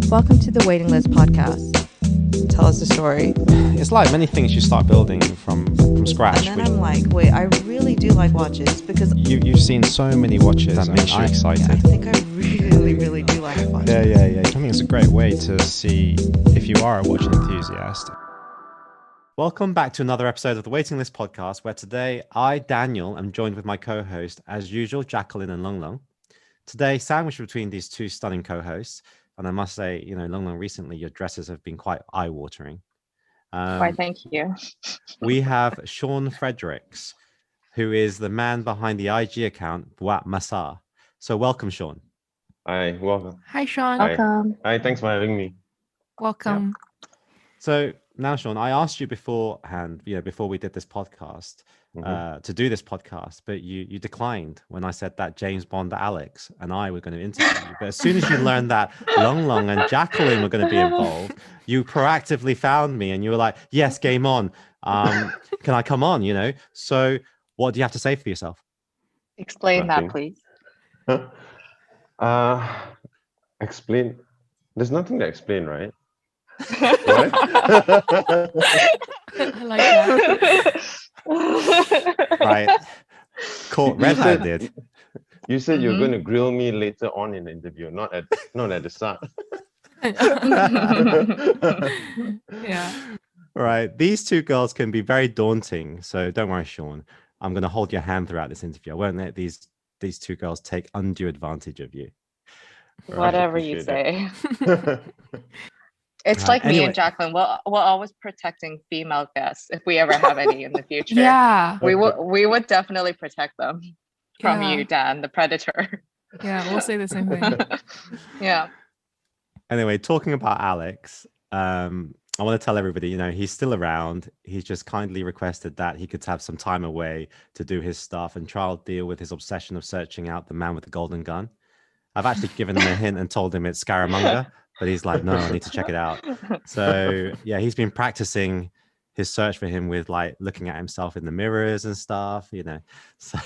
Welcome to the Waiting List podcast. Tell us a story. It's like many things you start building from scratch. And then I'm like, wait, I really do like watches because You've seen so many watches that makes you excited. I think I really do like watches. Yeah. I think it's a great way to see if you are a watch enthusiast. Welcome back to another episode of the Waiting List podcast, where today I, Daniel, am joined with my co-host, as usual, Jacqueline and Long Long. Today, sandwiched between these two stunning co-hosts, and I must say, Long Long, recently your dresses have been quite eye-watering. Why, thank you. We have Sean Fredericks, who is the man behind the IG account Bout Massa. So welcome, Sean. Hi, welcome. Hi, Sean. Welcome. Hi, thanks for having me. Welcome. So now, Sean, I asked you beforehand, before we did this podcast, to do this podcast, but you declined when I said that James Bond Alex and I were going to interview you. But as soon as you learned that Long Long and Jacqueline were going to be involved, you proactively found me and you were like, yes, game on. Can I come on, So what do you have to say for yourself? Explain that, please. Explain. There's nothing to explain, right? I like that. Right. Caught red-handed. You said you're going to grill me later on in the interview, not at the start. Yeah. Right. These two girls can be very daunting. So don't worry, Sean. I'm going to hold your hand throughout this interview. I won't let these two girls take undue advantage of you. Whatever you say. It's like Anyway. me and Jacqueline. We're always protecting female guests if we ever have any in the future. Yeah. We would definitely protect them from you, Dan, the predator. Yeah, we'll say the same thing. Yeah. Anyway, talking about Alex, I want to tell everybody, he's still around. He's just kindly requested that he could have some time away to do his stuff and try to deal with his obsession of searching out the man with the golden gun. I've actually given him a hint and told him it's Scaramanga, but he's like, no, I need to check it out. So yeah, he's been practicing his search for him with like looking at himself in the mirrors and stuff, So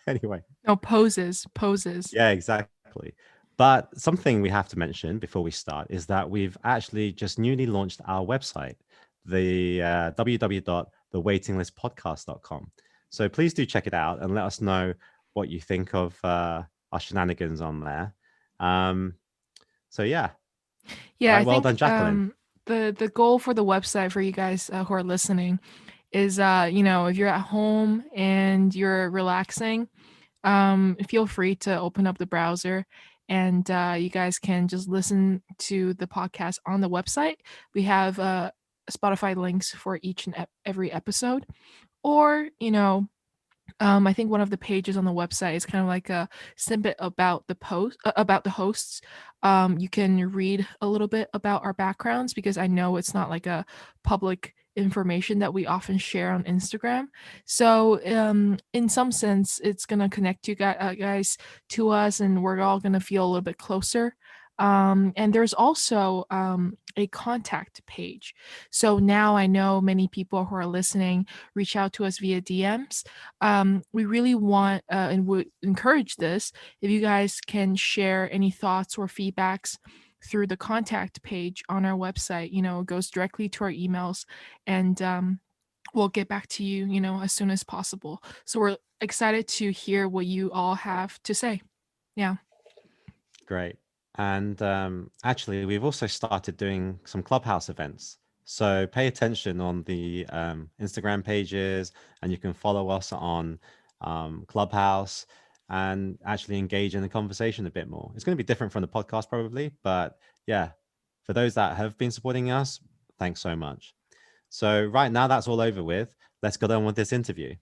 anyway. No, poses. Yeah, exactly. But something we have to mention before we start is that we've actually just newly launched our website, the www.thewaitinglistpodcast.com. So please do check it out and let us know what you think of our shenanigans on there. So yeah. Yeah, Right, I well think done, Jacqueline. the goal for the website for you guys who are listening is if you're at home and you're relaxing, feel free to open up the browser and you guys can just listen to the podcast on the website. We have Spotify links for each and every episode, or I think one of the pages on the website is kind of like a snippet about the hosts. You can read a little bit about our backgrounds because I know it's not like a public information that we often share on Instagram. So in some sense, it's going to connect you guys to us and we're all going to feel a little bit closer. And there's also a contact page. So now I know many people who are listening reach out to us via DMs. We really want and would encourage this if you guys can share any thoughts or feedbacks through the contact page on our website. It goes directly to our emails and we'll get back to you, as soon as possible. So we're excited to hear what you all have to say. Yeah. Great. And actually, we've also started doing some Clubhouse events. So pay attention on the Instagram pages, and you can follow us on Clubhouse and actually engage in the conversation a bit more. It's going to be different from the podcast probably, but yeah, for those that have been supporting us, thanks so much. So right now that's all over with. Let's get on with this interview.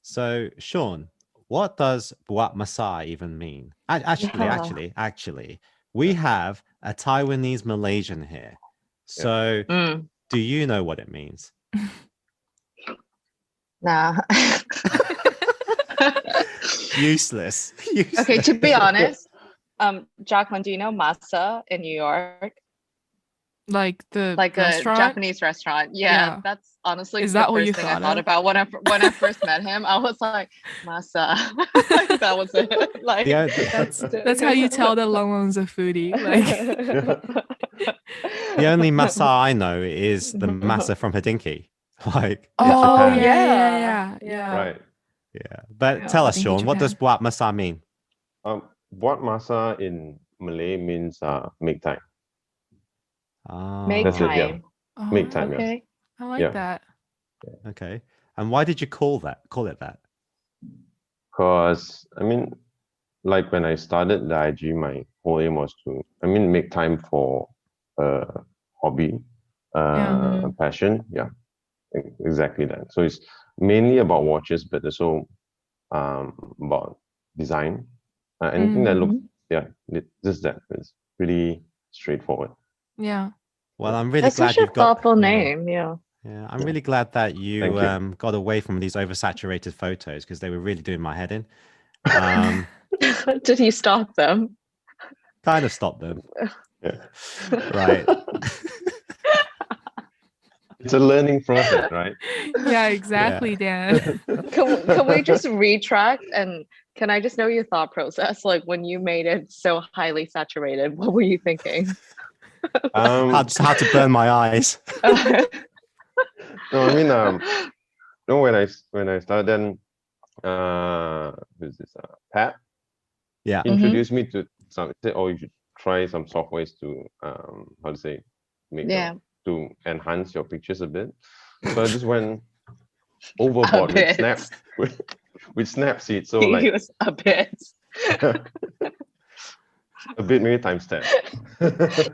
So Sean, what does Bout Massa even mean? Actually, we have a Taiwanese Malaysian here. So do you know what it means? Nah. Useless. Okay, to be honest, Jacqueline, do you know masa in New York? Like the like restaurant? a Japanese restaurant. Yeah, that's honestly Is the that what first you thing I thought thought of? about when I first met him. I was like, masa. Like, that was it. Like Yeah, That's how you tell that Long Long's a foodie. Like the only masa I know is the masa from Hodinkee. Like in oh Japan. yeah. Right. Yeah. But Yeah, tell us, Hodinkee, Sean, what does Japan. bout masa mean? What masa in Malay means make time. make That's it, yeah. time. Oh, Make time, yeah. Okay. I like Yeah. that. Okay. And why did you call it that? Because, I mean, like when I started the IG, my whole aim was to, make time for a hobby, a passion. Yeah, exactly that. So it's mainly about watches, but also about design. Anything that looks, just that. It's pretty straightforward. Yeah. Well, I'm really That's glad such a you've got thoughtful name. Yeah. Yeah, I'm really glad that you Thank you. got away from these oversaturated photos because they were really doing my head in. Did he stop them? Kind of stopped them. Yeah. Right. It's a learning process, right? Yeah, exactly, Dan. Can we just retract, and can I just know your thought process? Like when you made it so highly saturated, what were you thinking? Just had to burn my eyes. No, no, when I started, then who's this? Pat Yeah. introduced me to some. Said, oh, you should try some softwares to how to say, make to enhance your pictures a bit. So I just went overboard with Snap with Snapseed. So He like was a bit. a bit maybe times 10.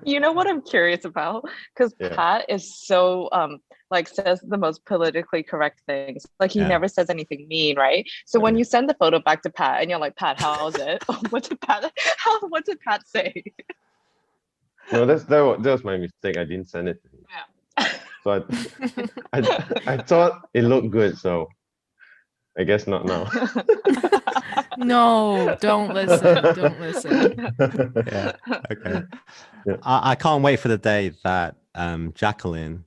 You know what I'm curious about? Because Pat is so like says the most politically correct things. Like he never says anything mean, right? So when you send the photo back to Pat and you're like, Pat, how's it? what did Pat say? No, that was my mistake. I didn't send it to him. Yeah. So I thought it looked good, so I guess not now. No, don't listen. Don't listen. Yeah. Okay. Yeah. I can't wait for the day that Jacqueline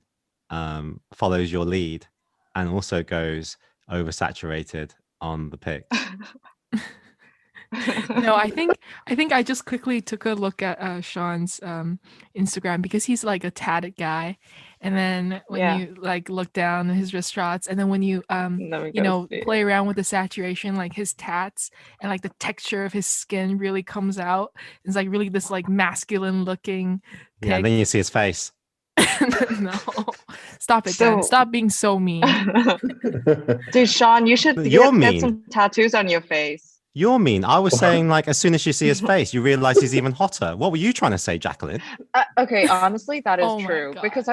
follows your lead and also goes oversaturated on the pic. No, I think I just quickly took a look at Sean's Instagram because he's like a tatted guy, and then when you like look down at his wrist shots, and then when you play around with the saturation, like his tats and like the texture of his skin really comes out. It's like really this like masculine looking pic. Yeah, and then you see his face. No, stop it, Dan. Stop being so mean. Dude, Sean, you should get some tattoos on your face. You're mean. I was saying, like, as soon as you see his face, you realize he's even hotter. What were you trying to say, Jacqueline? Okay, honestly, that is true because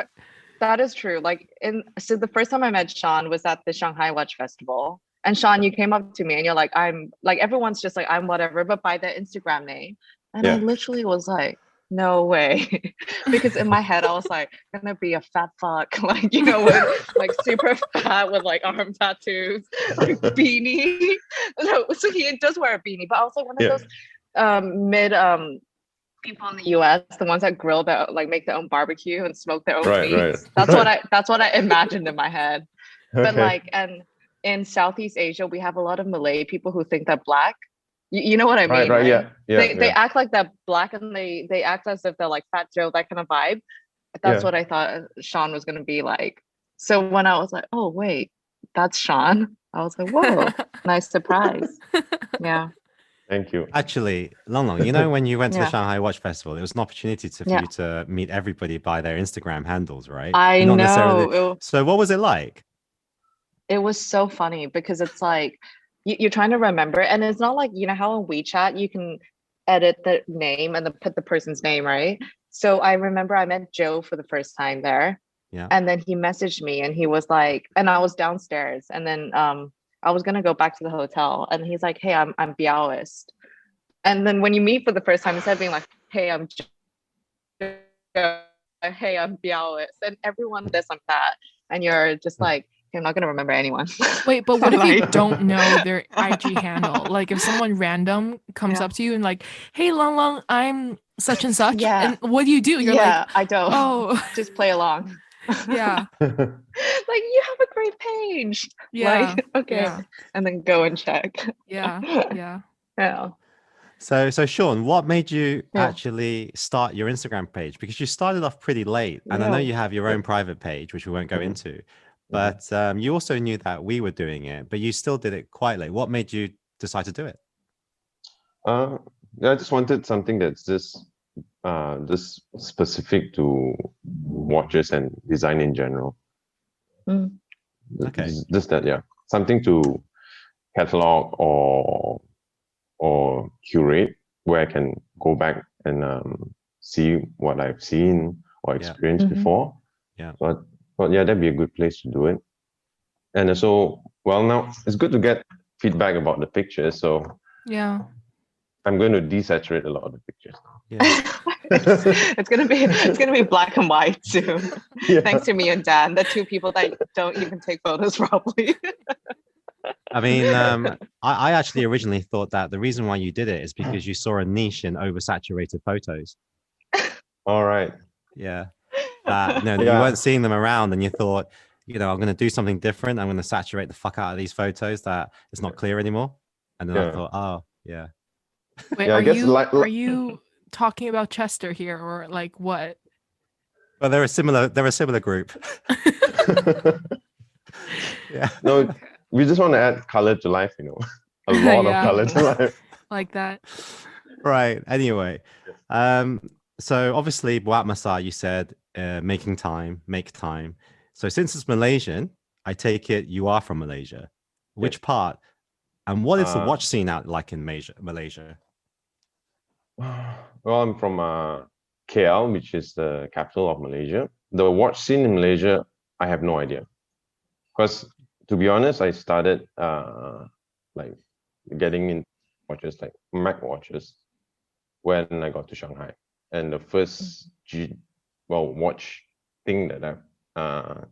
that is true. Like, so the first time I met Sean was at the Shanghai Watch Festival, and Sean, you came up to me and you're like, I'm like, everyone's just like, I'm whatever, but by the Instagram name, and I literally was like, no way, because in my head I was like, gonna be a fat fuck, like, you know, with, like super fat with like arm tattoos, like beanie. So he does wear a beanie, but I was like one of those mid people in the US, the ones that grill that like make their own barbecue and smoke their own meats. That's what I imagined in my head. Okay. But like, and in Southeast Asia, we have a lot of Malay people who think that black. You know what I mean, right? Yeah. They act like they're black, and they act as if they're like Fat Joe, that kind of vibe. That's what I thought Sean was gonna be like. So when I was like, oh wait, that's Sean, I was like, whoa, nice surprise. Yeah. Thank you. Actually, Long, you know, when you went to the Shanghai Watch Festival, it was an opportunity for you to meet everybody by their Instagram handles, right? I know. So what was it like? It was so funny because it's like, you're trying to remember, and it's not like, you know how on WeChat you can edit the name and then put the person's name, right? So I remember I met Joe for the first time there, and then he messaged me and he was like, and I was downstairs, and then I was gonna go back to the hotel, and he's like, hey, I'm Biaoist. And then when you meet for the first time, instead of being like, hey, I'm Joe, hey, I'm Biaoist, and everyone this like that, and you're just like, I'm not gonna remember anyone. Wait, but what if you Like- don't know their IG handle? Like if someone random comes Yeah. up to you and like, "Hey, Long Long, I'm such and such," Yeah. and what do? You're yeah, like, I don't. "Oh, Just play along. yeah, Like you have a great page. yeah, Like, okay. yeah, And then go and check. yeah, yeah." Yeah. So Sean, what made you Yeah. actually start your Instagram page? Because you started off pretty late, and I know Yeah. you have your own private page, which we won't go Mhm. into, but you also knew that we were doing it, but you still did it quite late. What made you decide to do it? Yeah, I just wanted something that's just specific to watches and design in general. Mm. Okay. Just that, yeah. Something to catalog or curate where I can go back and see what I've seen or Yeah. experienced Mhm. before. Yeah. So I thought, yeah, that'd be a good place to do it. And also, well, now it's good to get feedback about the pictures. So Yeah. I'm going to desaturate a lot of the pictures. Yeah. it's gonna be black and white soon. Yeah. Thanks to me and Dan, the two people that don't even take photos properly. I mean, I actually originally thought that the reason why you did it is because you saw a niche in oversaturated photos. All right. Yeah. That no, you Yeah. weren't seeing them around, and you thought, I'm going to do something different. I'm going to saturate the fuck out of these photos that it's not clear anymore. And then I Yeah. thought, oh, yeah. Wait, Yeah, I guess are you talking about Chester here, or like what? Well, they're a similar group. Yeah. No, we just want to add color to life, a lot Yeah. of color to life. Like that. Right. Anyway, so obviously, Bout Masa, you said make time. So since it's Malaysian, I take it you are from Malaysia. Which Yes. part? And what is the Uh, watch scene out like in Malaysia? Well, I'm from KL, which is the capital of Malaysia. The watch scene in Malaysia, I have no idea. Because to be honest, I started like getting in watches like Mac watches when I got to Shanghai. And the first watch thing that I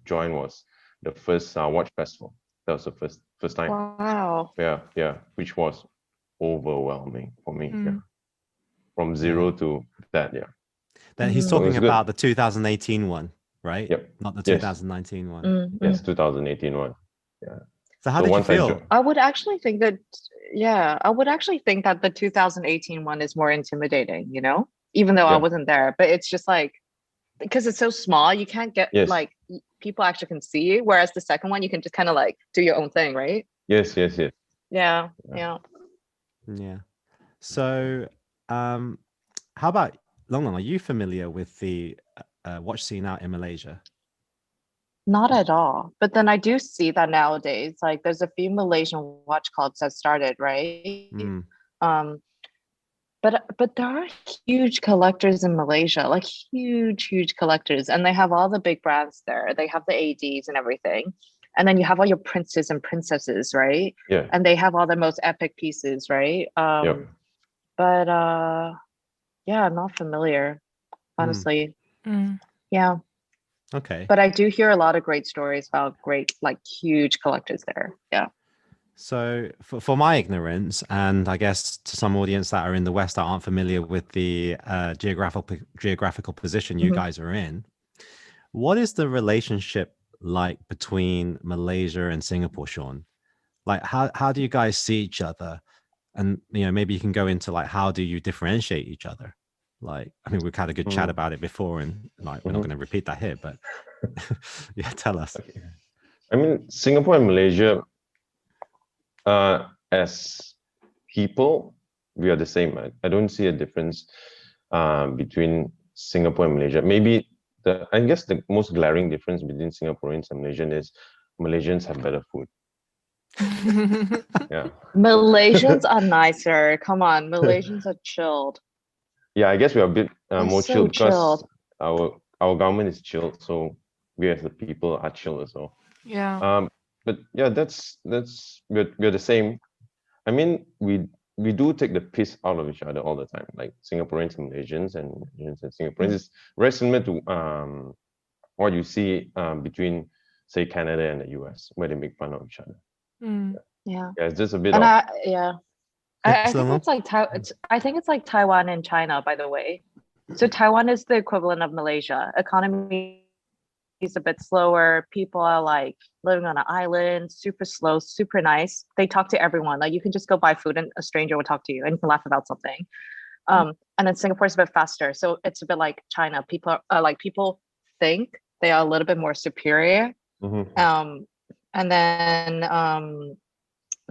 joined was the first watch festival. That was the first time. Wow. Yeah, which was overwhelming for me. Mm. Yeah. From zero to that, yeah. Then he's Mhm. So it talking was good. about the 2018 one, right? Yep. Not the Yes. 2019 one. Mm, Yes, mm. 2018 one. So how So did you once I feel? I would actually think that, the 2018 one is more intimidating, even though I Yeah. wasn't there, but it's just like, because it's so small, you can't get Yes. like people actually can see you. Whereas the second one, you can just kind of like do your own thing, right? Yes. Yeah. Yeah. Yeah. So, how about Long Long? Are you familiar with the watch scene out in Malaysia? Not at all. But then I do see that nowadays, like there's a few Malaysian watch clubs that started, right? Mm. But there are huge collectors in Malaysia, like huge collectors, and they have all the big brands there. They have the ADs and everything, and then you have all your princes and princesses, right? Yeah. And they have all the most epic pieces, right? Yep. But yeah, I'm not familiar, honestly. Mm. Yeah, Okay. but I do hear a lot of great stories about great, like huge collectors there. Yeah. So, for my ignorance, and I guess to some audience that are in the West that aren't familiar with the geographical position you Mhm. guys are in, what is the relationship like between Malaysia and Singapore, Sean? Like, how do you guys see each other? And maybe you can go into like, how do you differentiate each other? Like, I mean, we've had a good chat about it before, and like, we're not going to repeat that here, but yeah, tell us. I mean, Singapore and Malaysia, as people, we are the same. I don't see a difference between Singapore and Malaysia. Maybe I guess the most glaring difference between Singaporeans and Malaysians is Malaysians have better food. Yeah. Malaysians are nicer. Come on, Malaysians are chilled. Yeah, I guess we are a bit They're more so chilled because chilled. our government is chilled, so we as the people are chilled as well. Yeah. But yeah, we're the same. I mean, we do take the piss out of each other all the time, like Singaporeans and Malaysians and Malaysians and Singaporeans. It's very similar to what you see between say Canada and the US, where they make fun of each other. Yeah. Yeah, it's just a bit And of I think it's like I think it's like Taiwan and China, by the way. So Taiwan is the equivalent of Malaysia. Economy is a bit slower. People are like living on an island, super slow, super nice. They talk to everyone. Like you can just go buy food and a stranger will talk to you and you can laugh about something. And then Singapore is a bit faster. So it's a bit like China. People are like people think they are a little bit more superior. And then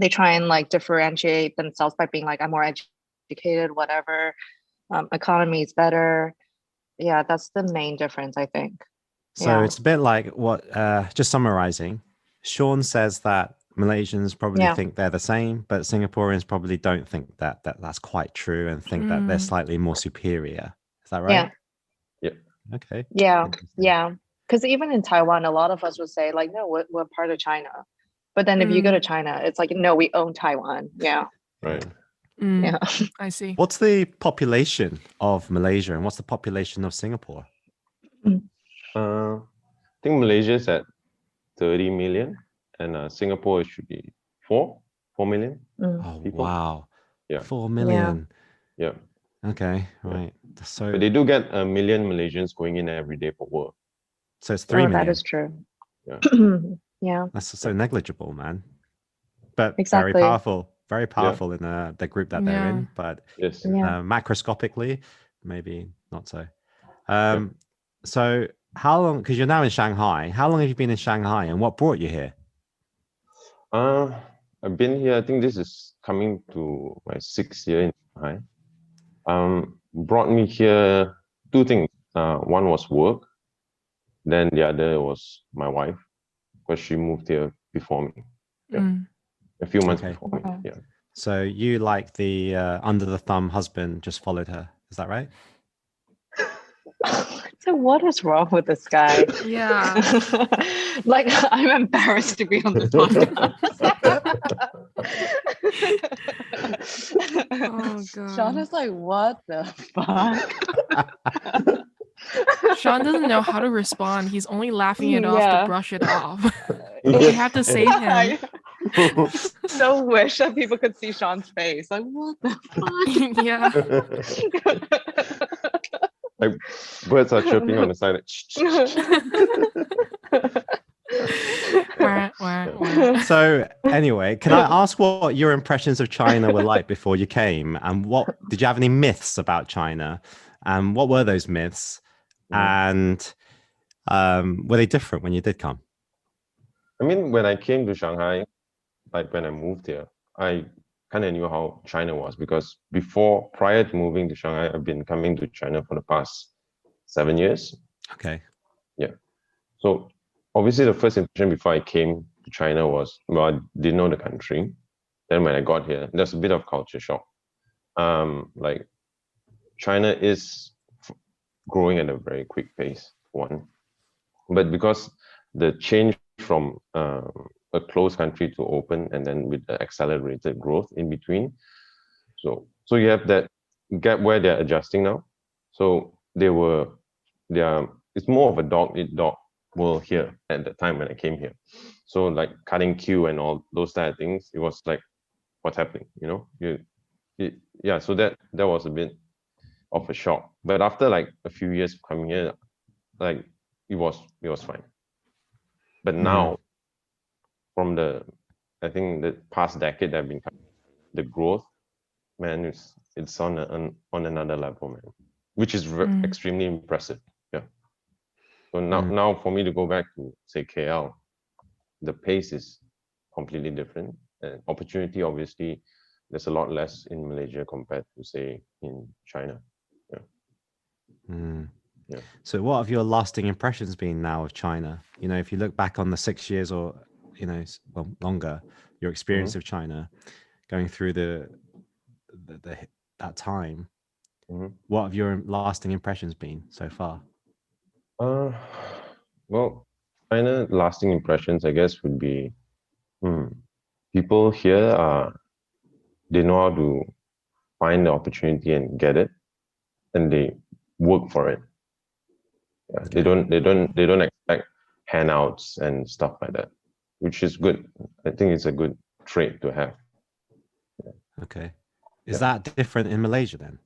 they try and like differentiate themselves by being like, I'm more educated, whatever. Economy is better. Yeah, that's the main difference, I think. So it's a bit like what, just summarizing, Sean says that Malaysians probably think they're the same, but Singaporeans probably don't think that that's quite true and think that they're slightly more superior. Is that right? Yeah. Okay. Yeah. Because even in Taiwan, a lot of us would say like, no, we're part of China. But then if you go to China, it's like, no, we own Taiwan. Yeah. Right. Yeah. I see. What's the population of Malaysia and what's the population of Singapore? I think Malaysia is at 30 million and Singapore should be 4 million. Oh, people. wow. Yeah. 4 million. Yeah. Okay, right. So, but they do get 1 million Malaysians going in every day for work. So it's 3 million. That is true. Yeah. Yeah. That's so negligible, man. But Exactly. very powerful in the group that they're in. But macroscopically, maybe not so. So how long, because you're now in Shanghai, how long have you been in Shanghai and what brought you here? I've been here, I think this is coming to my 6th year in Shanghai. Brought me here 2 things. One was work, then the other was my wife, because she moved here before me. A few months before me. Yeah. So you, like the under the thumb husband, just followed her. Is that right? So what is wrong with this guy? Yeah. Like, I'm embarrassed to be on this podcast. Oh god. Sean is like, what the fuck? Sean doesn't know how to respond. He's only laughing it off to brush it off. We have to save him. I so wish that people could see Sean's face. Like, what the fuck? Like birds are chirping on the side. So anyway, can I ask what your impressions of China were like before you came, and what did you have any myths about China, and what were those myths, and were they different when you did come? I mean, when I came to Shanghai, like when I moved here, I kind of knew how China was, because prior to moving to Shanghai, I've been coming to China for the past 7 years. Okay. Yeah. So obviously the first impression before I came to China was, well, I didn't know the country. Then when I got here, there's a bit of culture shock. Like China is growing at a very quick pace, one. But because the change from a closed country to open, and then with the accelerated growth in between, so you have that gap where they're adjusting now. So it's more of a dog eat dog world here at the time when I came here. So like cutting queue and all those type of things, it was like, what's happening, so that was a bit of a shock. But after like a few years coming here, like it was fine. But now, from I think the past decade that I've been coming, the growth, man, it's on another level, man, which is extremely impressive. Yeah. So now for me to go back to say KL, the pace is completely different, and opportunity, obviously there's a lot less in Malaysia compared to say in China. Yeah. So what have your lasting impressions been now of China? If you look back on the 6 years or longer, your experience of China, going through that time, what have your lasting impressions been so far? Well, China lasting impressions, I guess, would be people here they know how to find the opportunity and get it, and they work for it. Yeah, they don't expect handouts and stuff like that, which is good. I think it's a good trait to have. Okay. Is that different in Malaysia then?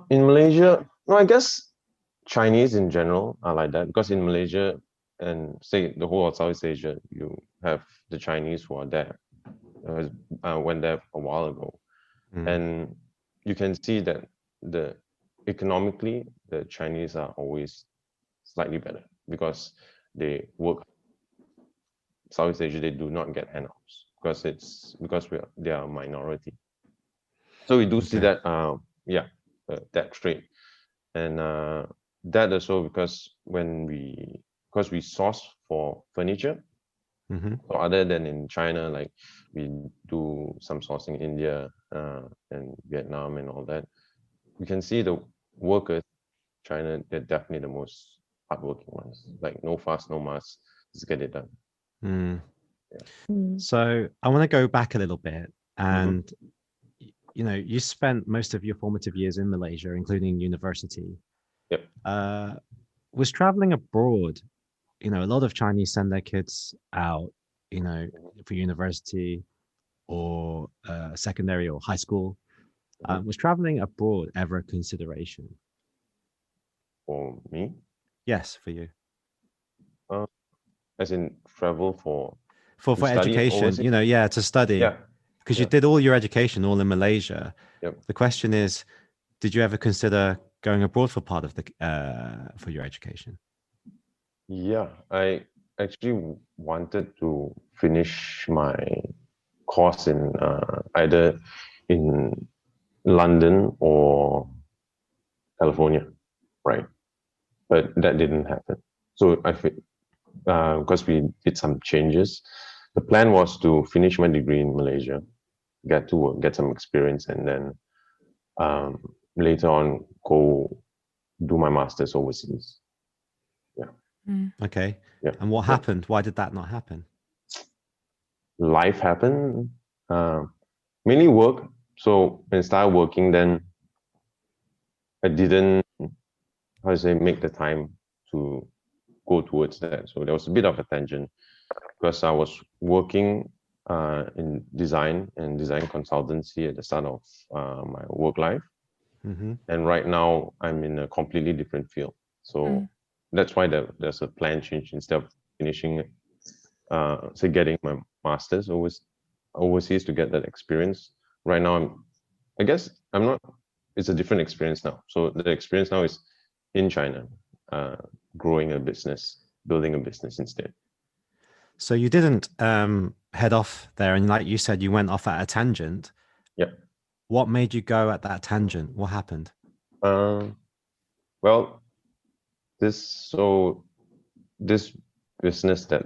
In Malaysia, no, I guess Chinese in general are like that, because in Malaysia and say the whole of Southeast Asia, you have the Chinese who are there. Went there a while ago, and you can see that economically the Chinese are always slightly better because they work. Southeast Asia, they do not get handouts because they are a minority. So we do see that that trait, and that also because we source for furniture. So other than in China, like we do some sourcing in India and Vietnam and all that, we can see the workers in China, they're definitely the most hardworking ones. Like no fuss, no muss, just get it done. So I want to go back a little bit, and you know, you spent most of your formative years in Malaysia, including university. Yep. Was traveling abroad, you know, a lot of Chinese send their kids out, you know, for university or secondary or high school. Was traveling abroad ever a consideration? For me? Yes, for you. As in travel for education, overseas? You know, to study. Yeah. Because you did all your education all in Malaysia. Yep. The question is, did you ever consider going abroad for part of the for your education? Yeah, I actually wanted to finish my course in either in London or California, right? But that didn't happen. So because we did some changes, the plan was to finish my degree in Malaysia, get to work, get some experience, and then later on go do my master's overseas. Okay. Yeah. And what happened? Why did that not happen? Life happened. Mainly work. So when I started working, then I didn't, make the time to go towards that. So there was a bit of a tension because I was working in design and design consultancy at the start of my work life. And right now I'm in a completely different field. So that's why there's a plan change. Instead of finishing, getting my master's overseas to get that experience. Right now, it's a different experience now. So the experience now is in China, growing a business, building a business instead. So you didn't head off there, and like you said, you went off at a tangent. Yeah. What made you go at that tangent? What happened? Well, this business that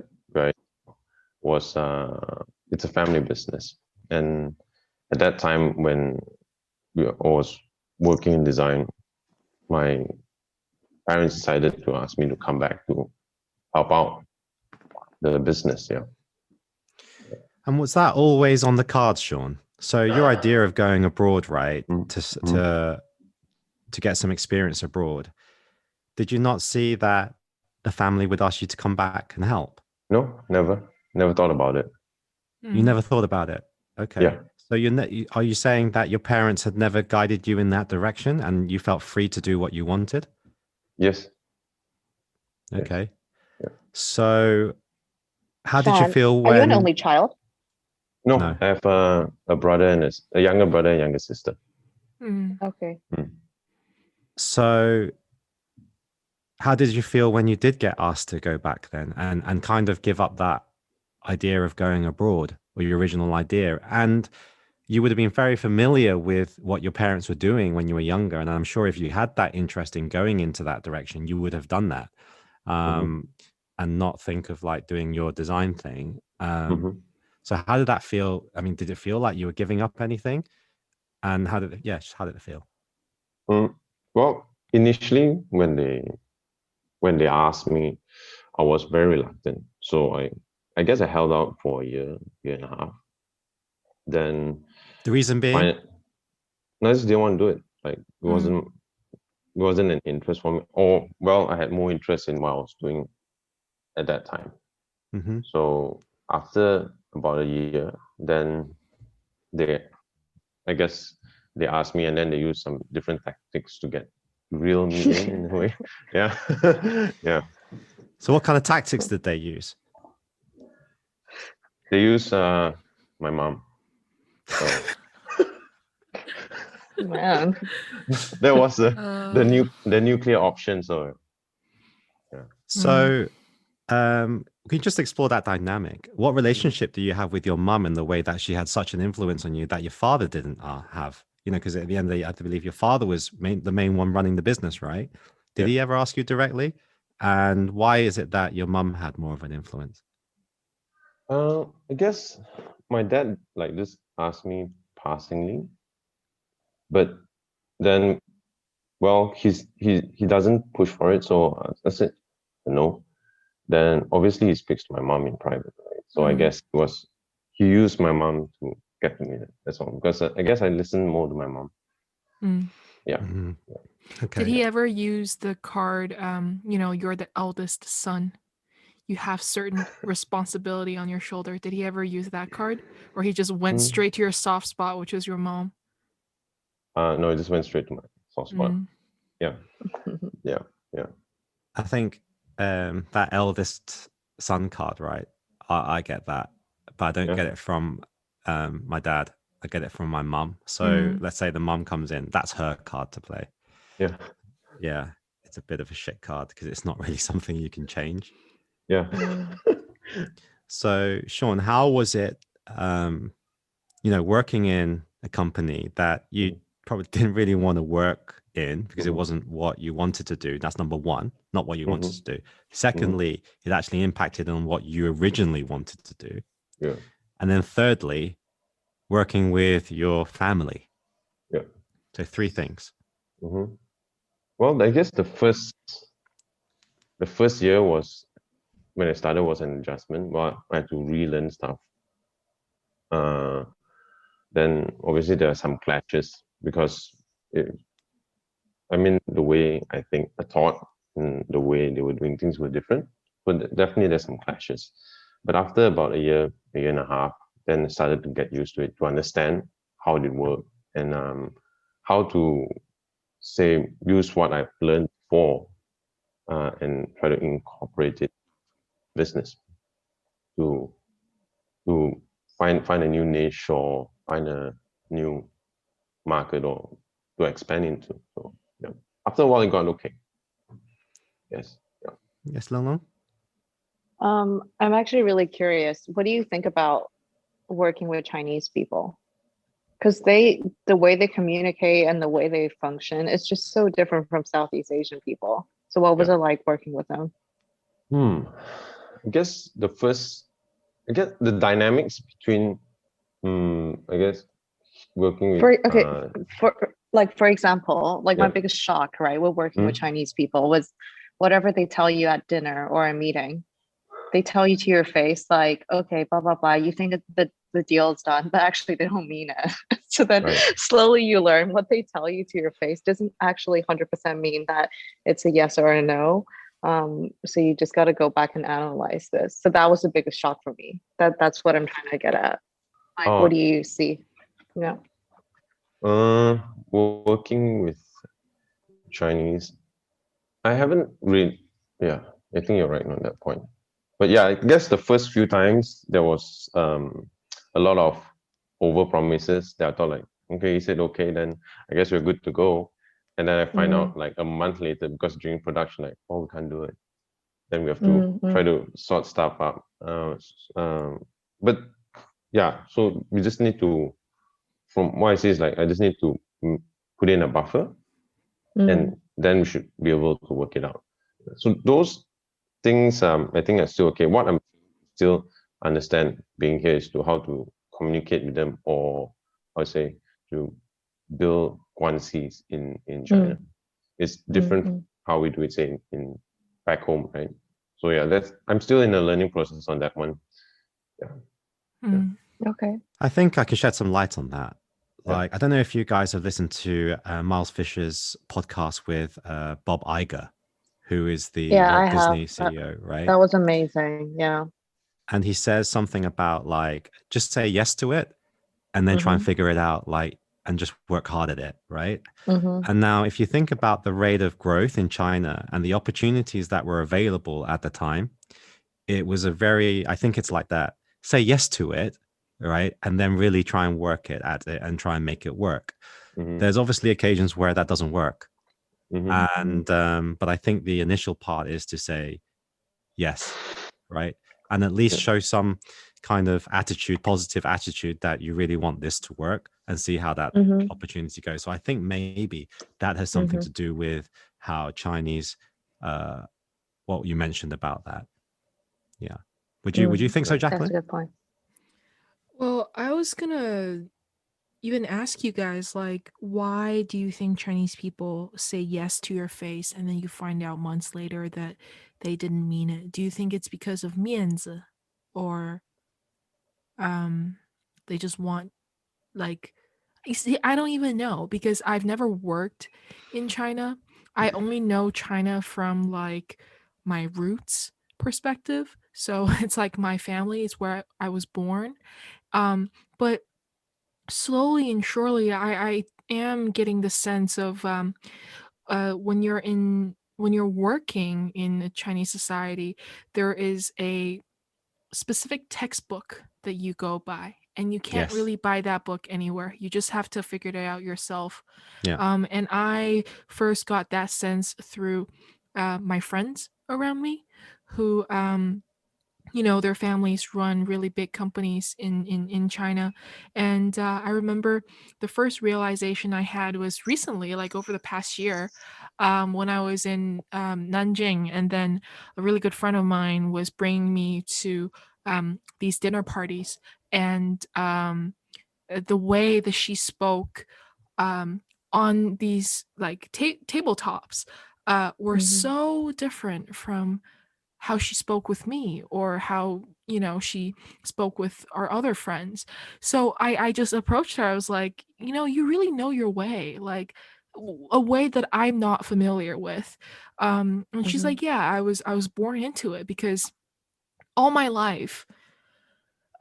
was it's a family business, and at that time when I was working in design, my parents decided to ask me to come back to help out the business. Yeah. And was that always on the cards, Sean? So your idea of going abroad, right, to get some experience abroad, did you not see that the family would ask you to come back and help? No, never thought about it. You never thought about it? Okay. Yeah. So are you saying that your parents had never guided you in that direction and you felt free to do what you wanted? Yes. Okay. Yeah. So how Sean, did you feel when... Are you an only child? No. I have a brother and a younger brother and younger sister. Okay. So how did you feel when you did get asked to go back then and kind of give up that idea of going abroad, or your original idea? And you would have been very familiar with what your parents were doing when you were younger. And I'm sure if you had that interest in going into that direction, you would have done that and not think of like doing your design thing. So how did that feel? I mean, did it feel like you were giving up anything? And how did it feel? Well, initially when they asked me, I was very reluctant. So I guess I held out for a year and a half. Then the reason being, I just didn't want to do it. Like it wasn't an interest for me. Or well, I had more interest in what I was doing at that time. Mm-hmm. So after about a year, then I guess they asked me, and then they used some different tactics to reel me in a way. Yeah. Yeah. So what kind of tactics did they use? They use my mom. So Man. that was the nuclear option. So yeah. So can you just explore that dynamic? What relationship do you have with your mum in the way that she had such an influence on you that your father didn't have? You know, because at the end of the day, I believe your father was the main one running the business, right? Did he ever ask you directly? And why is it that your mum had more of an influence? I guess my dad like just asked me passingly, but then, well, he doesn't push for it, so I said no. Then obviously he speaks to my mom in private, right? So I guess he used my mom to get to me. That's all, because I guess I listened more to my mom. Yeah. Mm-hmm. Okay. Did he ever use the card, you're the eldest son, you have certain responsibility on your shoulder? Did he ever use that card, or he just went straight to your soft spot, which is your mom? No, it just went straight to my soft spot. Yeah. I think that eldest son card, right? I get that, but I don't get it from my dad. I get it from my mum. So let's say the mum comes in, that's her card to play. Yeah. Yeah. It's a bit of a shit card because it's not really something you can change. Yeah. So Sean, how was it, working in a company that you probably didn't really want to work in because it wasn't what you wanted to do? That's number one, not what you wanted to do. Secondly, it actually impacted on what you originally wanted to do. Yeah. And then thirdly, working with your family. Yeah. So three things. Well, I guess the first year was when I started was an adjustment. Well, I had to relearn stuff. Then obviously there are some clashes because the way I thought and the way they were doing things were different. But definitely there's some clashes. But after about a year and a half, then I started to get used to it, to understand how it worked and how to use what I've learned before and try to incorporate it in business to find a new niche or find a new market or to expand into. So yeah, after a while it got okay. Yes. Yeah. Yes, Long. I'm actually really curious. What do you think about working with Chinese people? Because the way they communicate and the way they function is just so different from Southeast Asian people. So what was it like working with them? I guess the dynamics between working with for example, my biggest shock, right, with working with Chinese people was whatever they tell you at dinner or a meeting, they tell you to your face, like, okay, blah blah blah, you think that the deal's done, but actually they don't mean it. So then slowly you learn what they tell you to your face doesn't actually 100% mean that it's a yes or a no. So you just got to go back and analyze this. So that was the biggest shock for me. That's what I'm trying to get at. Like, what do you see? Yeah. Working with Chinese, I haven't really. Yeah, I think you're right on that point. But yeah, I guess the first few times there was a lot of over promises that I thought like, okay, he said okay, then I guess we're good to go. And then I find out like a month later, because during production, like, oh, we can't do it. Then we have to try to sort stuff out. But yeah, so we just need to, from what I see is like, I just need to put in a buffer and then we should be able to work it out. So those things, I think are still okay. What I'm still understand being here is to how to communicate with them, or I say to build guanxis in China. It's different how we do it, say in back home, right? So yeah, I'm still in a learning process on that one. Yeah. Okay. I think I can shed some light on that. Like, I don't know if you guys have listened to Miles Fisher's podcast with Bob Iger. who is the Yeah, I Walt have. Disney CEO, right? That was amazing. Yeah. And he says something about like, just say yes to it and then try and figure it out, like, and just work hard at it, right? And now if you think about the rate of growth in China and the opportunities that were available at the time, it was a very, I think it's like that. Say yes to it, right? And then really try and work it at it and try and make it work. There's obviously occasions where that doesn't work. And but I think the initial part is to say yes, right? And at least show some kind of attitude, positive attitude, that you really want this to work, and see how that opportunity goes. So I think maybe that has something to do with how Chinese, what you mentioned about that. Yeah. Would you think so, Jacqueline? That's a good point. Well, I was gonna even ask you guys, like, why do you think Chinese people say yes to your face and then you find out months later that they didn't mean it? Do you think it's because of 面子, or they just want, like, you see, I don't even know, because I've never worked in China. I only know China from like my roots perspective. So it's like my family is where I was born. But slowly and surely I am getting the sense of when you're working in a Chinese society, there is a specific textbook that you go by, and you can't Yes. really buy that book anywhere. You just have to figure it out yourself. Yeah. And I first got that sense through my friends around me, who their families run really big companies in China. And I remember the first realization I had was recently, like over the past year, when I was in Nanjing, and then a really good friend of mine was bringing me to these dinner parties, and the way that she spoke on these like tabletops were so different from how she spoke with me, or how she spoke with our other friends. So I just approached her. I was like, you really know your way, like a way that I'm not familiar with. And she's like, yeah, I was born into it, because all my life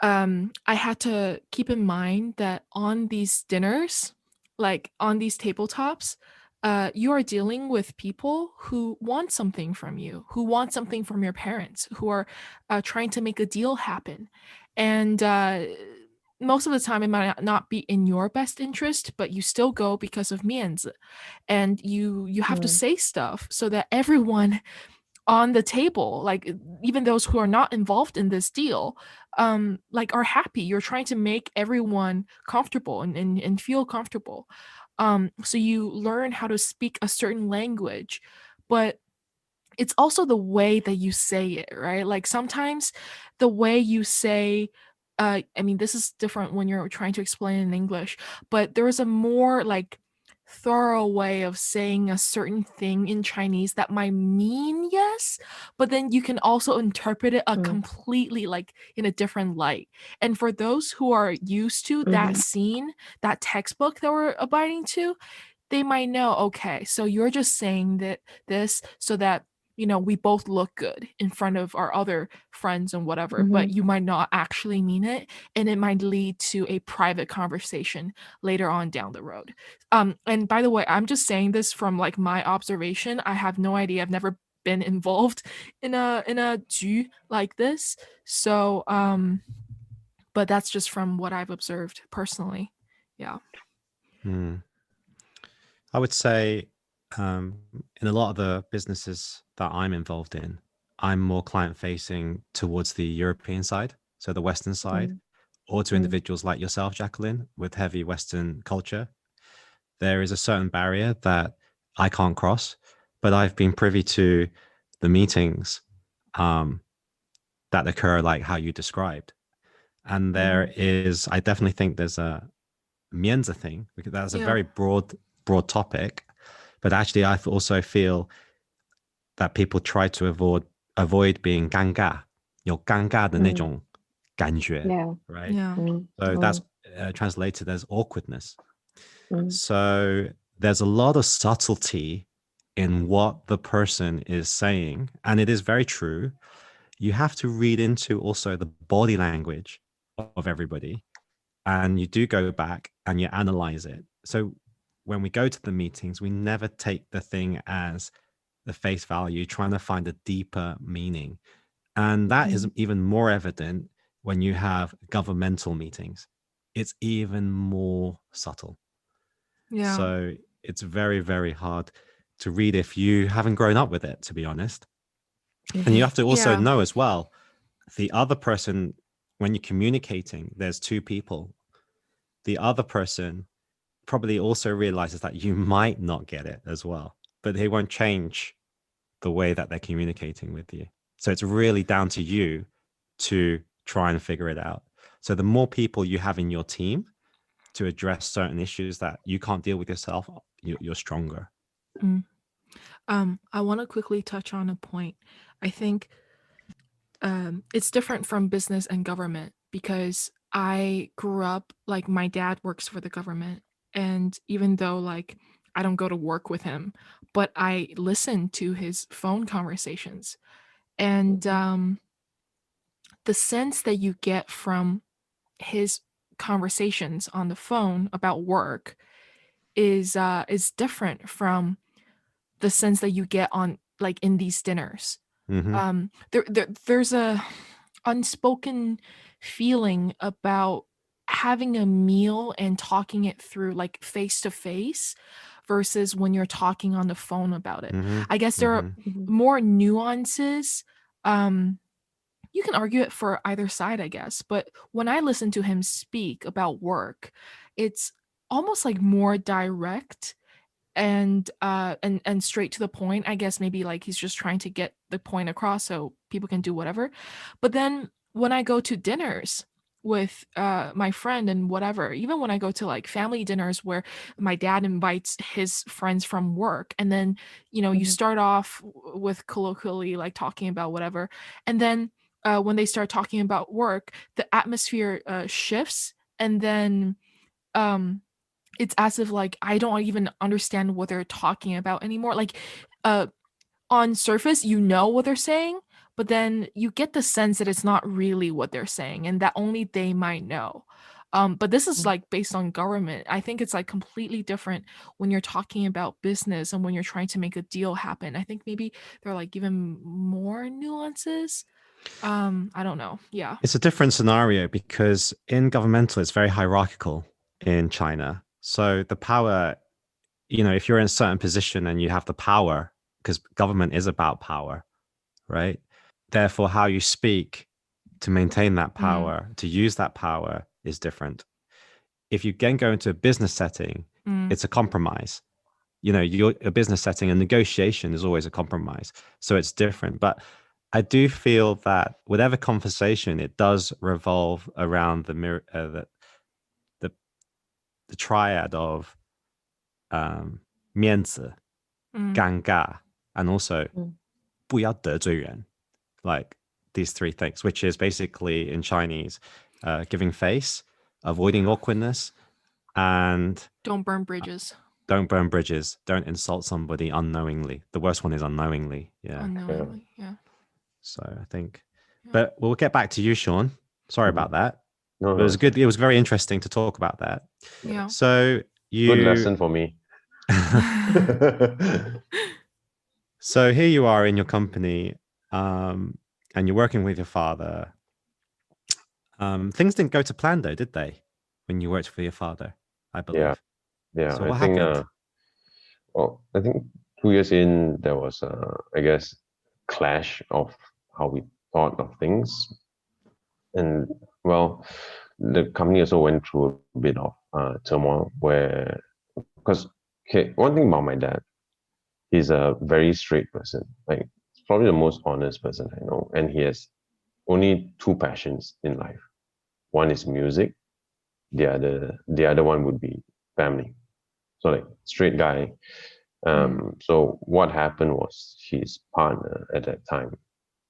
I had to keep in mind that on these dinners, like on these tabletops, you are dealing with people who want something from you, who want something from your parents, who are trying to make a deal happen. And most of the time, it might not be in your best interest, but you still go because of 面子. And you have to say stuff so that everyone on the table, like even those who are not involved in this deal, like are happy. You're trying to make everyone comfortable and feel comfortable. So you learn how to speak a certain language, but it's also the way that you say it, right? Like sometimes the way you say, I mean, this is different when you're trying to explain in English, but there is a more like thorough way of saying a certain thing in Chinese that might mean yes, but then you can also interpret it a completely like in a different light. And for those who are used to that scene, that textbook that we're abiding to, they might know, okay, so you're just saying that this so that we both look good in front of our other friends and whatever, but you might not actually mean it, and it might lead to a private conversation later on down the road. And by the way, I'm just saying this from like my observation. I have no idea. I've never been involved in a ju like this. So but that's just from what I've observed personally. Yeah. I would say in a lot of the businesses that I'm involved in, I'm more client facing towards the European side, so the Western side, or to individuals like yourself, Jacqueline, with heavy Western culture. There is a certain barrier that I can't cross, but I've been privy to the meetings that occur like how you described. And there is, I definitely think there's a 面子 thing, because that's a very broad topic. But actually, I also feel that people try to avoid being 尴尬，有尴尬的那种感觉， right? Yeah. So that's translated as awkwardness. So there's a lot of subtlety in what the person is saying, and it is very true, you have to read into also the body language of everybody, and you do go back and you analyze it. So when we go to the meetings, we never take the thing as the face value, trying to find a deeper meaning. And that is even more evident when you have governmental meetings. It's even more subtle. Yeah. So it's very, very hard to read if you haven't grown up with it, to be honest. And you have to also know as well, the other person, when you're communicating, there's two people. The other person probably also realizes that you might not get it as well, but they won't change the way that they're communicating with you. So it's really down to you to try and figure it out. So the more people you have in your team to address certain issues that you can't deal with yourself, you're stronger. I want to quickly touch on a point. I think it's different from business and government, because I grew up, like, my dad works for the government, and even though, like, I don't go to work with him, but I listen to his phone conversations, and the sense that you get from his conversations on the phone about work is different from the sense that you get on, like, in these dinners. There's a unspoken feeling about having a meal and talking it through, like, face to face, versus when you're talking on the phone about it. I guess there are more nuances. You can argue it for either side, I guess, but when I listen to him speak about work, it's almost like more direct and straight to the point. I guess maybe, like, he's just trying to get the point across so people can do whatever. But then when I go to dinners with my friend and whatever, even when I go to, like, family dinners where my dad invites his friends from work, and then, you know, you start off with colloquially, like, talking about whatever, and then when they start talking about work, the atmosphere shifts, and then it's as if, like, I don't even understand what they're talking about anymore. Like, on surface, you know what they're saying, but then you get the sense that it's not really what they're saying, and that only they might know. But this is, like, based on government. I think it's, like, completely different when you're talking about business and when you're trying to make a deal happen. I think maybe they're, like, even more nuances. I don't know. Yeah. It's a different scenario because in governmental, it's very hierarchical in China. So the power, if you're in a certain position and you have the power, because government is about power, right? Therefore, how you speak to maintain that power, to use that power, is different. If you then go into a business setting, it's a compromise. A business setting, a negotiation is always a compromise. So it's different. But I do feel that whatever conversation, it does revolve around the triad of 面子, 尴尬, and also 不要得罪人, like these three things, which is basically in Chinese, giving face, avoiding awkwardness, and don't burn bridges. Don't burn bridges. Don't insult somebody unknowingly. The worst one is unknowingly. Yeah. Unknowingly, yeah. So I think, but we'll get back to you, Sean. Sorry about that. No, it was good. It was very interesting to talk about that. Yeah. So good lesson for me. So here you are in your company, and you're working with your father. Things didn't go to plan though, did they? When you worked for your father, I believe. Yeah. So what happened? I think 2 years in, there was I guess, clash of how we thought of things. And well, the company also went through a bit of turmoil because one thing about my dad, he's a very straight person. Like, he's probably the most honest person I know. And he has only two passions in life. One is music. The other one would be family. So, like, straight guy. So what happened was his partner at that time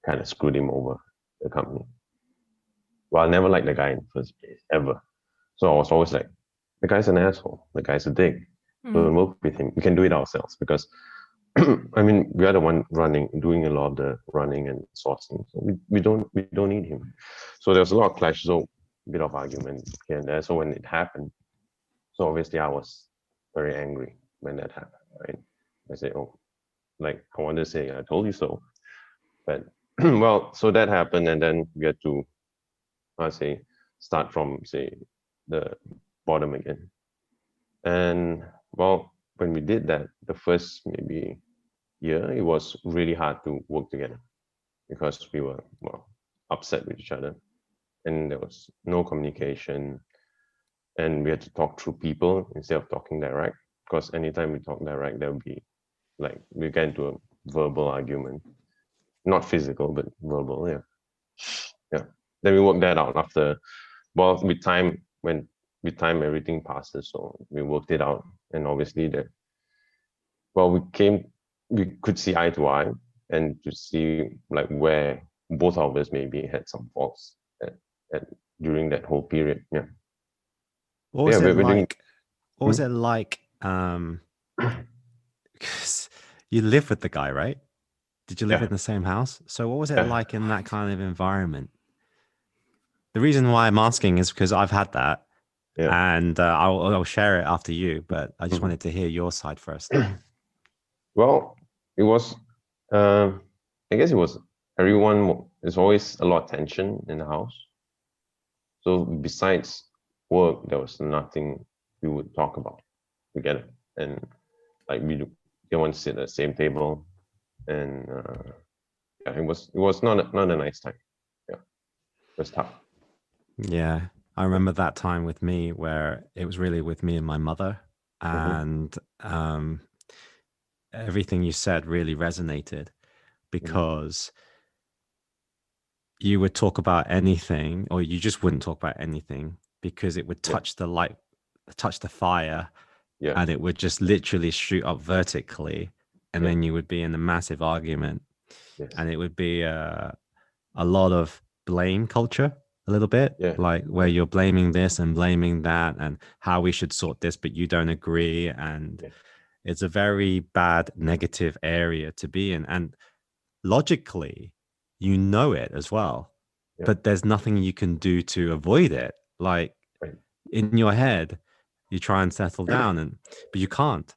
kind of screwed him over, the company. Well, I never liked the guy in the first place, ever. So I was always like, the guy's an asshole. The guy's a dick. Don't work with him. We can do it ourselves, because I mean, we are the one doing a lot of the running and sourcing. So we don't need him. So there was a lot of clash, so a bit of argument here and there. So when it happened, so obviously I was very angry when that happened, right? I say, oh, like I want to say, I told you so. But well, so that happened, and then we had to, I say, start from say the bottom again. And well, when we did that, the first maybe year, it was really hard to work together because we were upset with each other, and there was no communication, and we had to talk through people instead of talking direct. Because anytime we talk direct, there would be like we get into a verbal argument, not physical but verbal. Yeah. Then we worked that out after. Well, with time, everything passes, so we worked it out, and obviously that. Well, we could see eye to eye, and to see like where both of us maybe had some faults during that whole period. Yeah. What was it like? What was it like? Because you live with the guy, right? Did you live in the same house? So what was it like in that kind of environment? The reason why I'm asking is because I've had that, and I'll share it after you. But I just wanted to hear your side first. Well, it was. I guess it was everyone. There's always a lot of tension in the house. So besides work, there was nothing we would talk about together, and like we didn't want to sit at the same table, and it was not a nice time. Yeah, it was tough. Yeah, I remember that time with me where it was really with me and my mother, and everything you said really resonated because you would talk about anything, or you just wouldn't talk about anything because it would touch the light, touch the fire, and it would just literally shoot up vertically, and then you would be in a massive argument, and it would be a lot of blame culture, a little bit, like where you're blaming this and blaming that and how we should sort this, but you don't agree, and it's a very bad negative area to be in, and logically you know it as well, but there's nothing you can do to avoid it. Like in your head you try and settle down, but you can't,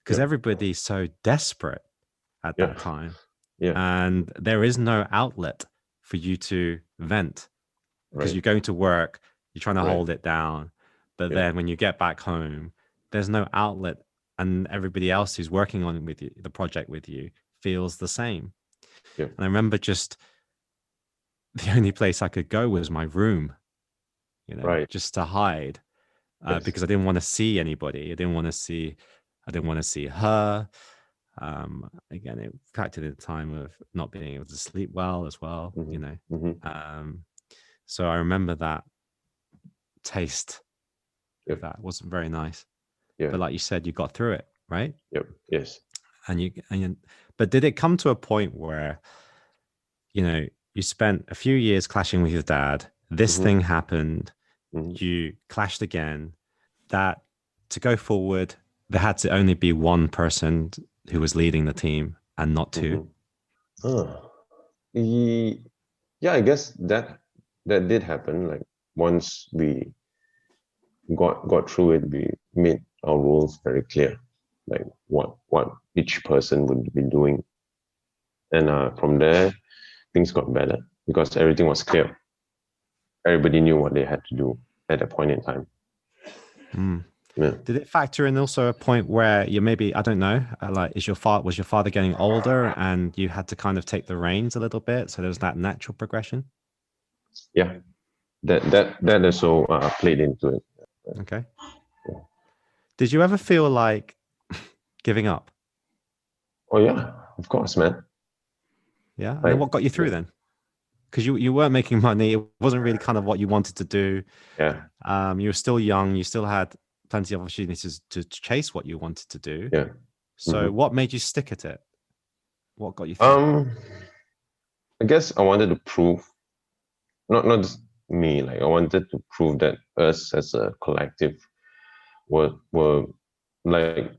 because everybody's so desperate at that time, and there is no outlet for you to vent, because you're going to work, you're trying to hold it down, but then when you get back home, there's no outlet, and everybody else who's working on with you, the project with you, feels the same. And I remember just the only place I could go was my room, just to hide, because I didn't want to see anybody. I didn't want to see her. Again, it factored in the time of not being able to sleep well as well, so I remember that taste of that wasn't very nice. But like you said, you got through it, right? Yes. But did it come to a point where, you spent a few years clashing with your dad, this thing happened, you clashed again, that to go forward, there had to only be one person who was leading the team and not two? Yeah, I guess that did happen. Like once we got through it, we made our roles very clear, like what each person would be doing, and from there things got better because everything was clear. Everybody knew what they had to do at that point in time. Did it factor in also a point where you maybe, I don't know, like was your father getting older and you had to kind of take the reins a little bit, so there was that natural progression? Yeah, that also played into it. Okay. Did you ever feel like giving up? Oh yeah, of course, man. Yeah. And then what got you through then? Because you weren't making money. It wasn't really kind of what you wanted to do. Yeah. You were still young. You still had plenty of opportunities to chase what you wanted to do. Yeah. So what made you stick at it? What got you through? I guess I wanted to prove, not just me, like I wanted to prove that us as a collective were like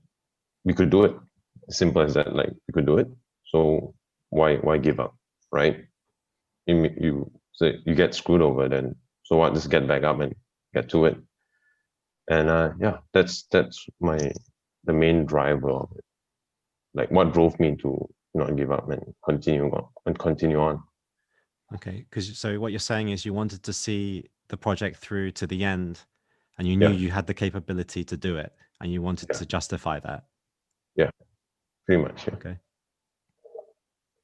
we could do it, Simple as that. Like, you could do it, so why give up, right? You say you get screwed over, then so what? Just get back up and get to it. And yeah, that's the main driver of it. Like, what drove me to not give up and continue on. Okay, because so what you're saying is you wanted to see the project through to the end, and you knew you had the capability to do it, and you wanted to justify that. Yeah, pretty much. Yeah. Okay.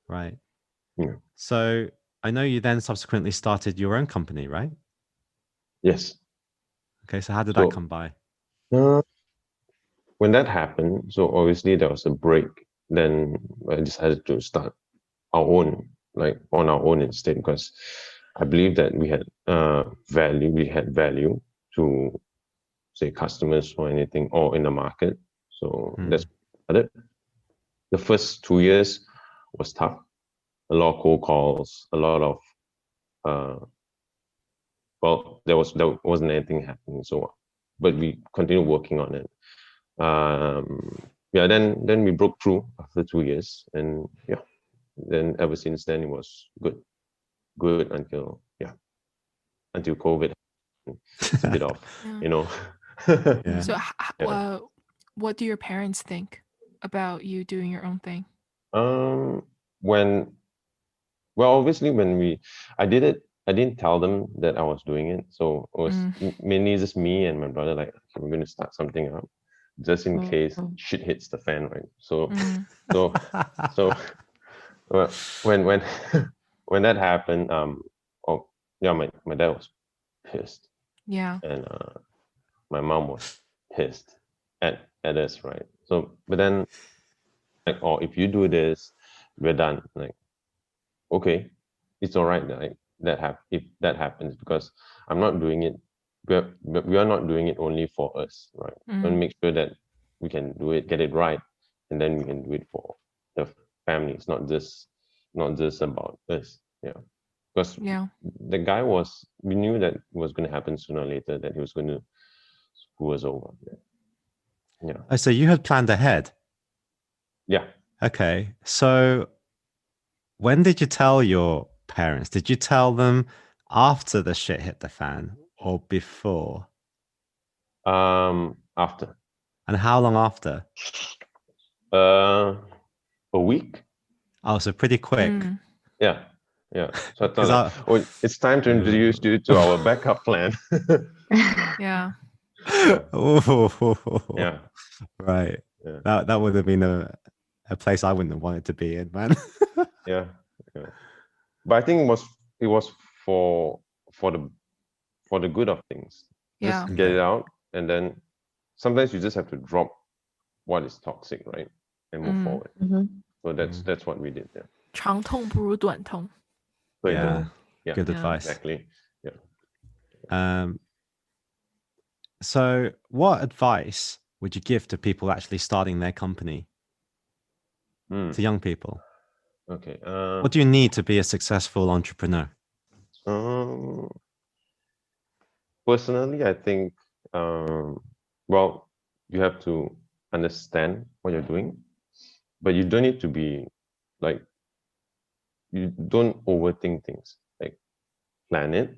Right. Yeah. So I know you then subsequently started your own company, right? Yes. Okay, so how did that come by? When that happened, so obviously there was a break. Then I decided to start our own, like on our own instead, because I believe that we had value. We had value to, say, customers or anything, or in the market. So that's it. The first 2 years was tough. A lot of cold calls, a lot of well, there wasn't anything happening. So, but we continued working on it. Yeah, then we broke through after 2 years, and yeah, then ever since then it was good until COVID. It's a bit of So what do your parents think about you doing your own thing? Obviously I did it, I didn't tell them that I was doing it, so it was mainly just me and my brother, like, okay, we're going to start something up just in case shit hits the fan, right? So well, when when that happened, my dad was pissed, and my mom was pissed at us, right? So, but then, like, oh, if you do this, we're done. Like, okay, it's all right. Like, if that happens, because I'm not doing it. We are not doing it only for us, right? We want to make sure that we can do it, get it right, and then we can do it for the family. It's not just about us. Yeah, because the guy we knew that it was going to happen sooner or later, that he was going to screw us over. Yeah. Oh, so you had planned ahead. Yeah. Okay. So when did you tell your parents? Did you tell them after the shit hit the fan or before? After. And how long after? A week. Oh, so pretty quick. Yeah. So I thought, like, it's time to introduce you to our backup plan. Yeah. Yeah. Right. Yeah. That would have been a place I wouldn't have wanted to be in, man. Yeah. But I think it was for the good of things. Just get it out, and then sometimes you just have to drop what is toxic, right, and move forward. So that's what we did. Yeah. 长痛不如短痛. Yeah. Good advice. Exactly. Yeah. So what advice would you give to people actually starting their company? To young people? Okay. What do you need to be a successful entrepreneur? Personally, I think, you have to understand what you're doing, but you don't need to be like, you don't overthink things. Like, plan it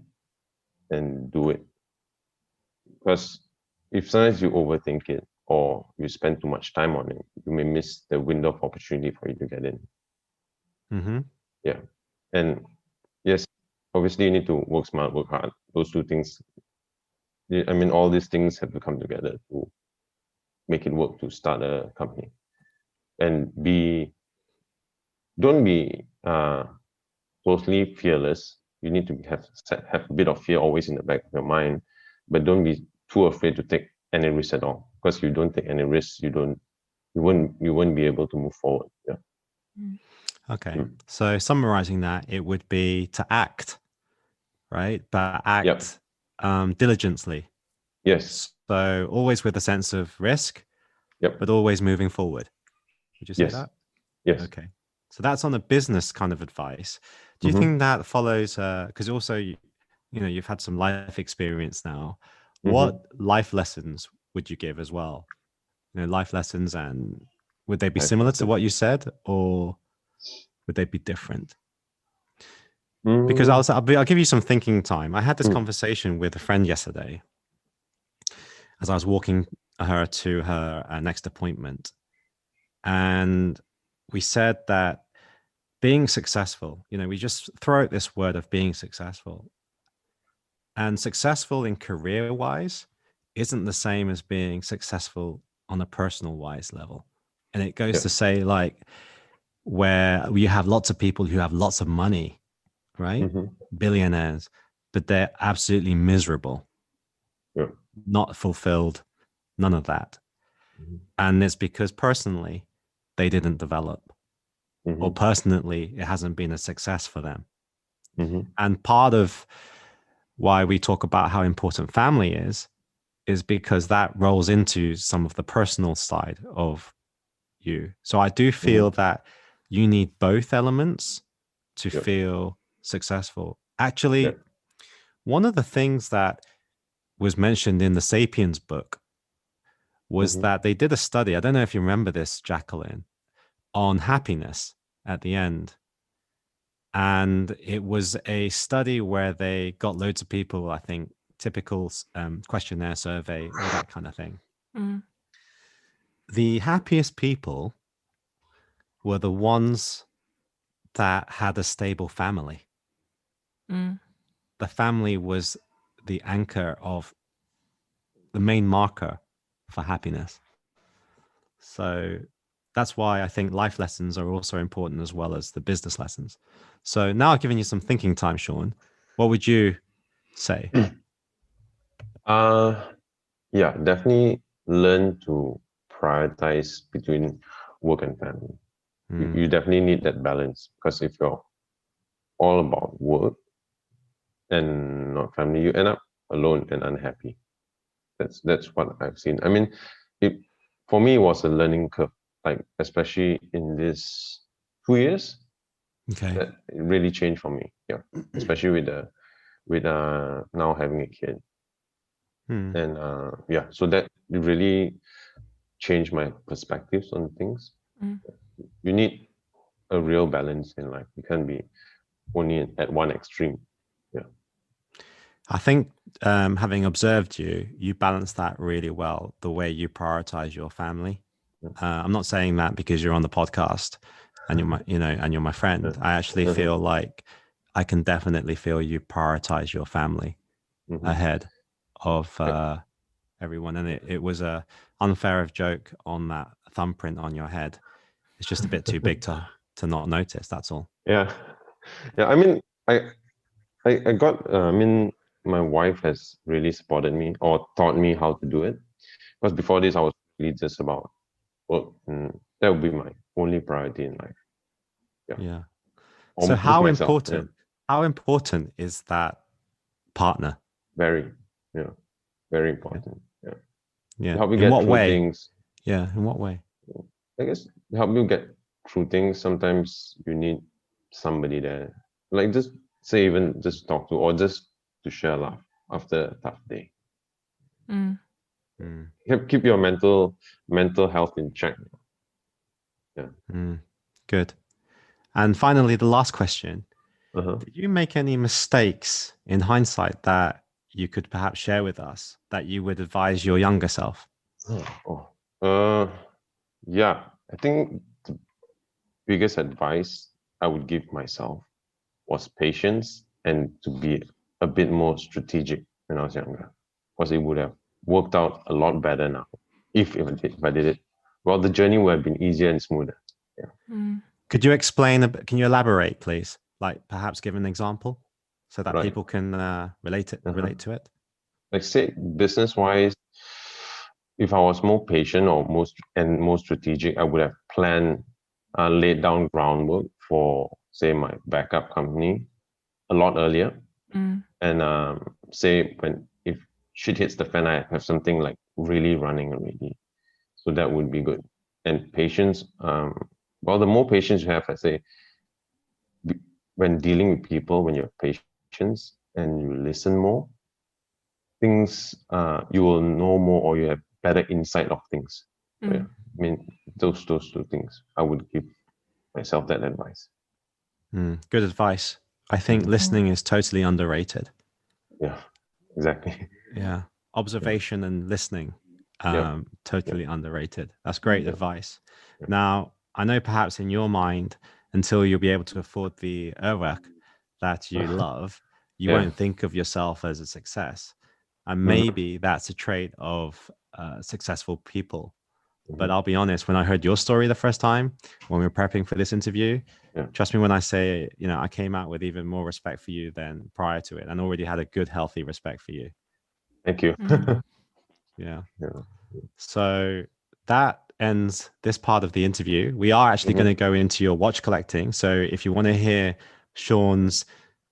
and do it. Because if sometimes you overthink it or you spend too much time on it, you may miss the window of opportunity for you to get in. Yeah. And yes, obviously you need to work smart, work hard. Those two things, I mean, all these things have to come together to make it work to start a company. And don't be totally fearless. You need to have a bit of fear always in the back of your mind, but don't be too afraid to take any risk at all. Because you don't take any risks, you won't be able to move forward. Yeah. Okay. So summarizing that, it would be to act, right? But act diligently. Yes. So always with a sense of risk, but always moving forward. Would you say that? Yes. Okay. So that's on the business kind of advice. Do you think that follows, because also, you've had some life experience now. What life lessons would you give as well? Life lessons and Would they be similar to what you said, or would they be different? Because I'll give you some thinking time. I had this conversation with a friend yesterday as I was walking her to her next appointment. And we said that being successful, we just throw out this word of being successful. And successful in career-wise isn't the same as being successful on a personal-wise level. And it goes to say, like, where you have lots of people who have lots of money, right? Billionaires, but they're absolutely miserable, not fulfilled, none of that. And it's because personally they didn't develop, or personally it hasn't been a success for them. And part of why we talk about how important family is because that rolls into some of the personal side of you. So I do feel that you need both elements to feel successful. Actually, one of the things that was mentioned in the Sapiens book was that they did a study, I don't know if you remember this, Jacqueline, on happiness at the end. And it was a study where they got loads of people, I think, typical questionnaire survey, all that kind of thing. The happiest people were the ones that had a stable family. The family was the anchor of the main marker for happiness. So that's why I think life lessons are also important as well as the business lessons. So now I've given you some thinking time, Sean. What would you say? Yeah, definitely learn to prioritize between work and family. You definitely need that balance, because if you're all about work and not family, you end up alone and unhappy. That's what I've seen. I mean, for me, it was a learning curve, like especially in this 2 years. That it really changed for me. Yeah, especially with now having a kid. And so that really changed my perspectives on things. You need a real balance in life. You can't be only at one extreme. I think having observed you balance that really well, the way you prioritize your family. I'm not saying that because you're on the podcast and you're my friend. I actually feel like I can definitely feel you prioritize your family ahead of everyone. And it was a unfair of joke on that thumbprint on your head. It's just a bit too big to not notice. That's all. Yeah. I mean, I got. I mean, my wife has really supported me or taught me how to do it. Because before this, I was really just about work. That would be my only priority in life. Yeah. So how important is that partner? Very important. Yeah. Help you get through things. Yeah. In what way? I guess help you get through things. Sometimes you need somebody there, like just say even just talk to, or just to share a laugh after a tough day. Keep your mental health in check. Good. And finally, the last question. Did you make any mistakes in hindsight that you could perhaps share with us that you would advise your younger self? Yeah, I think the biggest advice I would give myself was patience and to be a bit more strategic when I was younger, because it would have worked out a lot better now if I did it. Well, the journey would have been easier and smoother. Could you explain a bit? Can you elaborate, please? Like perhaps give an example so that people can relate to it. Like say business-wise, if I was more patient or more strategic, I would have planned, laid down groundwork for say my backup company a lot earlier. And say if shit hits the fan, I have something like really running already. So that would be good. And patience, well, the more patience you have, I say, when dealing with people, when you have patience and you listen more, things you will know more, or you have better insight of things. So, mean, those two things, I would give myself that advice. Good advice. I think listening is totally underrated. Yeah, exactly. Yeah. Observation and listening, totally underrated. That's great advice. Now, I know perhaps in your mind, until you'll be able to afford the work that you love, you won't think of yourself as a success. And maybe that's a trait of successful people. But I'll be honest, when I heard your story the first time, when we were prepping for this interview, trust me when I say, I came out with even more respect for you than prior to it, and already had a good, healthy respect for you. Thank you. Yeah. So that ends this part of the interview. We are actually going to go into your watch collecting. So if you want to hear Sean's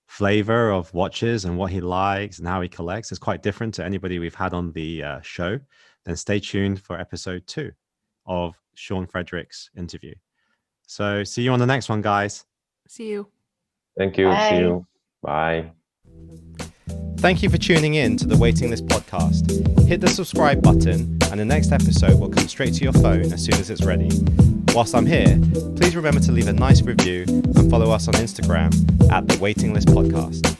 flavor of watches and what he likes and how he collects, it's quite different to anybody we've had on the show, then stay tuned for episode 2 of Sean Frederick's interview. So see you on the next one, guys. See you. Thank you. Bye. See you. Bye. Thank you for tuning in to the Waiting List podcast. Hit the subscribe button and the next episode will come straight to your phone as soon as it's ready. Whilst I'm here, please remember to leave a nice review and follow us on Instagram at the Waiting List podcast.